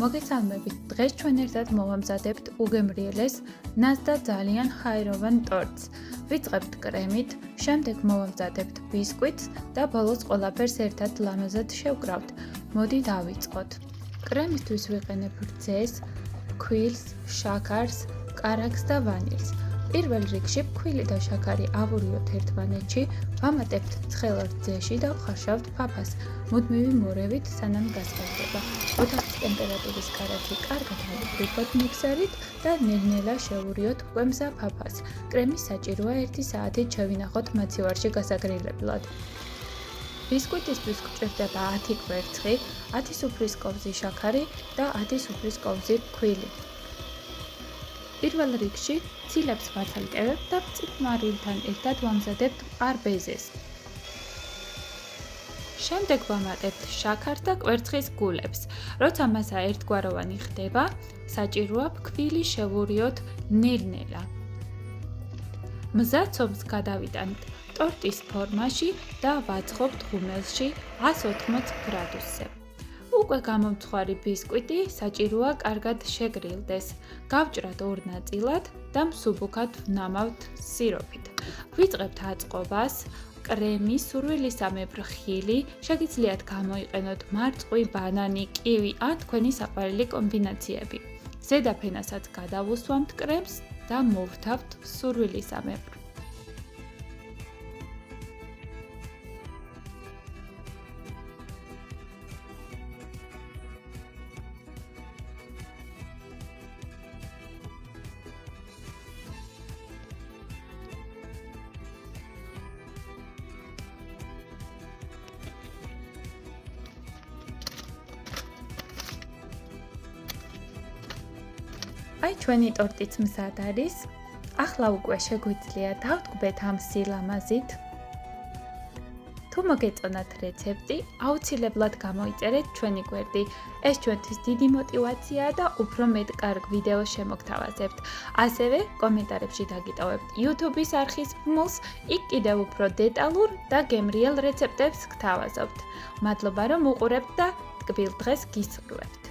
მოგესალმებით, დღეს ჩვენ ერთად მოვამზადებთ უგემრიელეს, ნაზ და ძალიან ჰაეროვან ტორტს. ვიწყებთ კრემით, შემდეგ მოვამზადებთ ბისკვიტს და ბოლოს ყველაფერს ერთად ლამაზად შევკრავთ. მოდი დავიწყოთ. კრემისთვის ვიყენებ რძეს, ფქვილს, შაქარს, კარაქს და ვანილს. პირველ რიგში ფქვილი და შაქარი ავურიოთ ერთმანეთში, ვამატებთ ცხელ რძეში და ვხარშავთ ფაფას, მუდმივი მორევით სანამ გასხელდება. ოთახის ტემპერატურის გარეთში კარგად ავიფრიქოთ მიქსერით და ნელ-ნელა შევურიოთ უკვე მზა ფაფას. კრემი საჭიროა 1 საათით შევინახოთ მაცივარში გასაგრილებლად. ბისკვიტისთვის გვჭირდება 10 კვერცხი, 10 სუფრის კოვზი შაქარი და 10 სუფრის კოვზი ფქვილი. პირველ რიგში ცილებს ვაცალკევებთ და მწიფმარილთან ერთად ვამზადებთ მყარ-ბეზეს. შემდეგ ვამატებთ შაქარს და კვერცხის გულებს. როცა მასა ერთგვაროვანი ხდება, საჭიროა ფქვილი შევურიოთ ნელ-ნელა. მზა ცომს გადავიტანთ ტორტის ფორმაში და ვაწყობთ ღუმელში 180 გრადუსზე. უკვე გამომცხვარი ბისკვიტი საჭიროა კარგად შეგრილდეს. გავჭრათ 2 ნაწილად და მსუბუქად ვნამავთ სიროფით. ვიწყებთ აწყობას, კრემი, სურვილისამებრ ხილი, შეგიძლიათ გამოიყენოთ მარწყვი, ბანანი, კივი ან თქვენი საყვარელი კომბინაციები. ზედა ფენასაც გადავუსვამთ კრემს და მოვთავთ სურვილისამებრ. აი ჩვენი ტორტიც მზად არის. ახლა უკვე შეგვიძლია დავტკბეთ ამ სილამაზით. თუ მოგეწონათ რეცეპტი, აუცილებლად გამოიწერეთ ჩვენი გვერდი. ეს ჩვენთვის დიდი мотиваციაა და უფრო მეტ კარგ ვიდეოს შემოგთავაზებთ. ასევე კომენტარებში დაგიტოვებთ YouTube-ის არხის ბმულს, იქ კიდევ უფრო დეტალურ და გემრიელ რეცეპტებს გთავაზობთ. მადლობა რომ უყურებთ და ტკბილ დღეს გისურვებთ.